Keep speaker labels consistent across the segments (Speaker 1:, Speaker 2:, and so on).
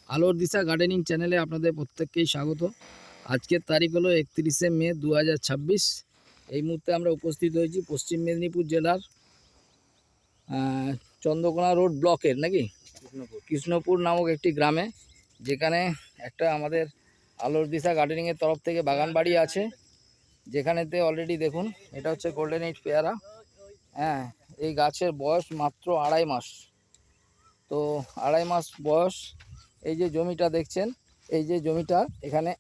Speaker 1: আলোর দিশা গার্ডেনিং চ্যানেলে আপনাদের প্রত্যেককেই স্বাগত। আজকের তারিখ হলো 31শে মে 2026। এই মুহূর্তে আমরা উপস্থিত হয়েছি পশ্চিম মেদিনীপুর জেলার চন্দ্রকোনা রোড ব্লকের নাকি কৃষ্ণপুর নামক একটি গ্রামে, যেখানে একটা আমাদের আলোর দিশা গার্ডেনিংয়ের তরফ থেকে বাগান বাড়ি আছে, যেখানেতে অলরেডি দেখুন এটা হচ্ছে গোল্ডেন এইট পেয়ারা। হ্যাঁ, এই গাছের বয়স মাত্র 2.5 মাস। তো 2.5 মাস বয়স। এই যে জমিটা দেখছেন, এই যে জমিটা, এখানে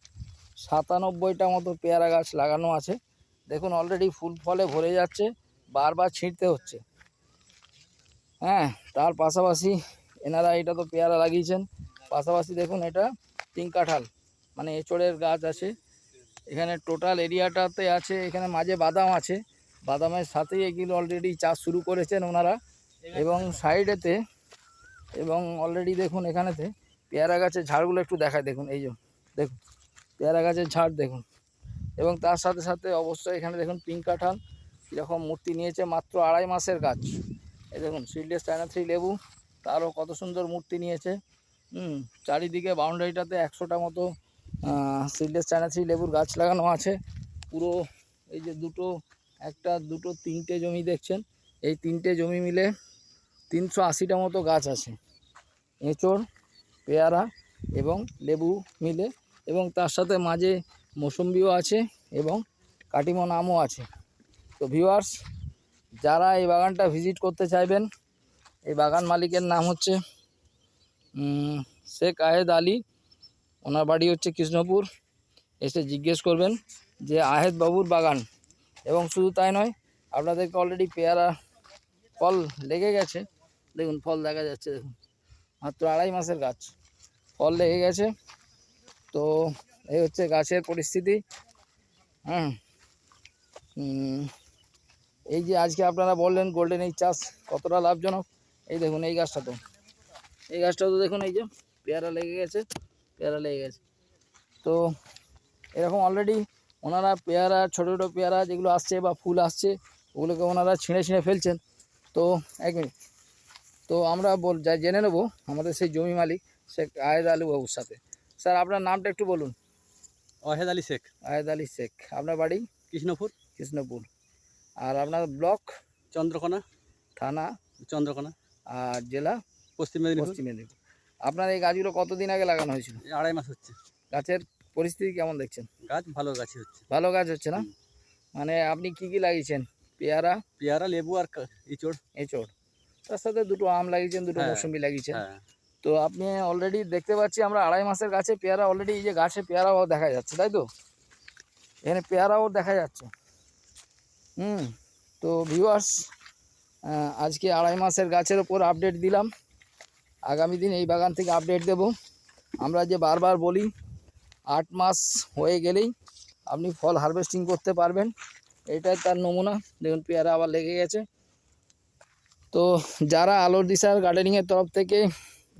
Speaker 1: 97টা মতো পেয়ারা গাছ লাগানো আছে। দেখুন অলরেডি ফুল ফলে ভরে যাচ্ছে, বারবার ছিঁড়তে হচ্ছে। হ্যাঁ, তার পাশাপাশি এনারা এটা তো পেয়ারা লাগিয়েছেন, পাশাপাশি দেখুন এটা তিন কাঁঠাল মানে এঁচড়ের গাছ আছে। এখানে টোটাল এরিয়াটাতে আছে, এখানে মাঝে বাদাম আছে, বাদামের সাথেই এগুলো অলরেডি চাষ শুরু করেছেন ওনারা। এবং সাইডেতে এবং অলরেডি দেখুন এখানেতে পেয়ারা গাছের ঝাড়গুলো একটু দেখায়, দেখুন এই যে দেখুন পেয়ারা গাছের ঝাড় দেখুন। এবং তার সাথে সাথে অবশ্যই এখানে দেখুন পিঙ্ক কাঁঠাল কীরকম মূর্তি নিয়েছে, মাত্র 2.5 মাসের গাছ। এই দেখুন সিডলেস চায়না থ্রি লেবু, তারও কত সুন্দর মূর্তি নিয়েছে। চারিদিকে বাউন্ডারিটাতে 100টা মতো সিডলেস চায়না থ্রি লেবুর গাছ লাগানো আছে। পুরো এই যে তিনটে জমি দেখছেন, এই তিনটে জমি মিলে 380টা মতো গাছ আছে, এঁচড়, পেয়ারা এবং লেবু মিলে। এবং তার সাথে মাঝে মৌসম্বিও আছে এবং কাটিমন আমও আছে। তো ভিউয়ার্স, যারা এই বাগানটা ভিজিট করতে চাইবেন, এই বাগান মালিকের নাম হচ্ছে শেখ আহেদ আলী, ওনার বাড়ি হচ্ছে কৃষ্ণপুর। এসে জিজ্ঞেস করবেন যে আহেদ বাবুর বাগান। এবং শুধু তাই নয়, আপনাদেরকে অলরেডি পেয়ারা ফল লেগে গেছে, দেখুন ফল দেখা যাচ্ছে, দেখুন মাত্র 2.5 মাসের গাছ, ফল লেগে গেছে। তো এই হচ্ছে গাছের পরিস্থিতি। এই যে আজকে আপনারা বললেন গোল্ডেন এই চাষ কতটা লাভজনক, এই দেখুন এই গাছটা তো দেখুন, এই যে পেয়ারা লেগে গেছে, তো এরকম অলরেডি ওনারা পেয়ারা, ছোটো ছোটো পেয়ারা যেগুলো আসছে বা ফুল আসছে, ওগুলোকে ওনারা ছিঁড়ে ফেলছেন। তো এক মিনিট, তো আমরা জেনে নেব আমাদের সেই জমি মালিক শেখ আহেদ আলী বাবুর সাথে। স্যার, আপনার নামটা একটু বলুন।
Speaker 2: আহেদ আলী শেখ।
Speaker 1: আহেদ আলী শেখ, আপনার বাড়ি? কৃষ্ণপুর। আর আপনার ব্লক?
Speaker 2: চন্দ্রকোনা।
Speaker 1: থানা?
Speaker 2: চন্দ্রকোনা।
Speaker 1: আর জেলা?
Speaker 2: পশ্চিম মেদিনীপুর।
Speaker 1: আপনার এই গাছগুলো কতদিন আগে লাগানো হয়েছিল?
Speaker 2: 2.5 মাস হচ্ছে।
Speaker 1: গাছের পরিস্থিতি কেমন দেখছেন?
Speaker 2: গাছ ভালো গাছই হচ্ছে।
Speaker 1: ভালো গাছ হচ্ছে না? মানে আপনি কি লাগিয়েছেন?
Speaker 2: পেয়ারা, লেবু আর
Speaker 1: এঁচড়, তার সাথে দুটো আম লাগিয়েছেন, দুটো মৌসুম্বি লাগিয়েছেন। তো আপনি অলরেডি দেখতে পাচ্ছি আমরা 2.5 মাসের গাছে পেয়ারা, অলরেডি এই যে গাছে পেয়ারাও দেখা যাচ্ছে, তাই তো? এখানে পেয়ারাও দেখা যাচ্ছে। তো ভিউয়ার্স, আজকে 2.5 মাসের গাছের ওপর আপডেট দিলাম। আগামী দিন এই বাগান থেকে আপডেট দেব। আমরা যে বারবার বলি 8 মাস হয়ে গেলেই আপনি ফল হারভেস্টিং করতে পারবেন, এটাই তার নমুনা। দেখুন পেয়ারা আবার লেগে গেছে। তো যারা আলোর দিশার গার্ডেনিংয়ের তরফ থেকে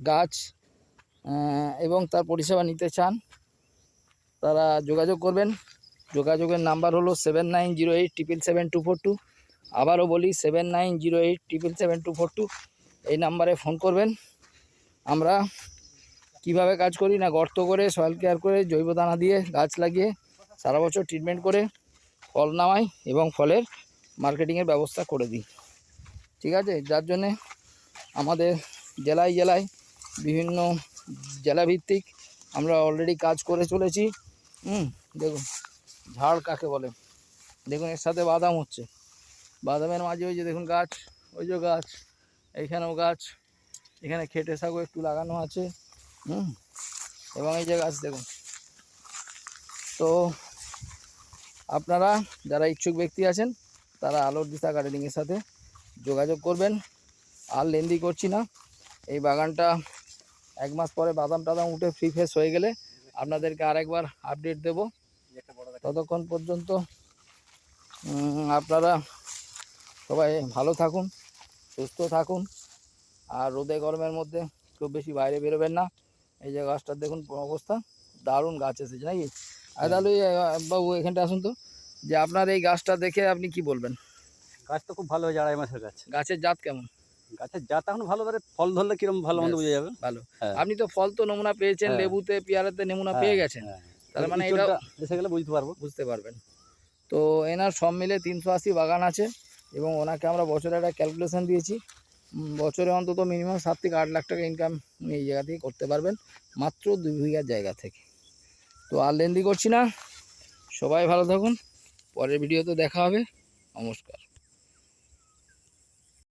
Speaker 1: গাছ এবং তার পরিষেবা নিতে চান, তারা যোগাযোগ করবেন। যোগাযোগের নাম্বার হলো 7908777242। আবারও বলি 7908777242। এই নাম্বারে ফোন করবেন। আমরা কিভাবে কাজ করি না, গর্ত করে, সয়েল কেয়ার করে, জৈব দানা দিয়ে গাছ লাগিয়ে সারা বছর ট্রিটমেন্ট করে ফল নামাই এবং ফলের মার্কেটিংয়ের ব্যবস্থা করে দিই। ঠিক আছে, যার জন্যে আমাদের জেলায় বিভিন্ন জেলাভিত্তিক আমরা অলরেডি কাজ করে চলেছি। দেখুন ঝাড় কাকে বলে, দেখুন এর সাথে বাদাম হচ্ছে, বাদামের মাঝে ওই যে দেখুন গাছ, ওই যে গাছ, এইখানেও গাছ, এখানে খেটে শাকও একটু লাগানো আছে। এবং এই যে গাছ দেখুন। তো আপনারা যারা ইচ্ছুক ব্যক্তি আছেন, তারা আলোর দিশা গার্ডেনিংয়ের সাথে যোগাযোগ করবেন। আর লেন্দি করছি না, এই বাগানটা 1 মাস পরে বাদাম টাদাম উঠে ফ্রি ফ্রেশ হয়ে গেলে আপনাদেরকে আরেকবার আপডেট দেব। ততক্ষণ পর্যন্ত আপনারা সবাই ভালো থাকুন, সুস্থ থাকুন, আর রোদে গরমের মধ্যে খুব বেশি বাইরে বেরোবেন না। এই যে গাছটার দেখুন অবস্থা, দারুণ গাছ এসেছে নাকি? আর তাহলে বাবু এখানটা আসুন তো, যে আপনার এই গাছটা দেখে আপনি কি বলবেন?
Speaker 2: গাছ তো খুব ভালো হয়েছে, 2.5 মাসের গাছ।
Speaker 1: গাছের জাত কেমন?
Speaker 2: গাছের জাত এখন ভালো, এবারে ফল ধরলে কিরকম ভালো মন্দ
Speaker 1: ব্যাস,
Speaker 2: বোঝা যাবে।
Speaker 1: ভালো।
Speaker 2: হ্যাঁ।
Speaker 1: আপনি তো ফল তো নমুনা পেয়েছেন,
Speaker 2: হ্যাঁ।
Speaker 1: লেবুতে পেয়ারাতে নমুনা
Speaker 2: হ্যাঁ,
Speaker 1: পেয়ে গেছেন,
Speaker 2: হ্যাঁ।
Speaker 1: তার মানে এটা
Speaker 2: ইঁচড়টা এসে গেলে বুঝতে পারবো।
Speaker 1: বুঝতে পারবেন। তো এনার সব মিলে 380 বাগান আছে এবং ওনাকে আমরা বছরে একটা ক্যালকুলেশন দিয়েছি, বছরে অন্তত মিনিমাম 7 থেকে 8 লাখ টাকা ইনকাম এই জায়গা থেকে করতে পারবেন, মাত্র 2 বিঘার জায়গা থেকে। তো আর লেন্দি করছি না, সবাই ভালো থাকুন, পরের ভিডিওতে দেখা হবে, নমস্কার।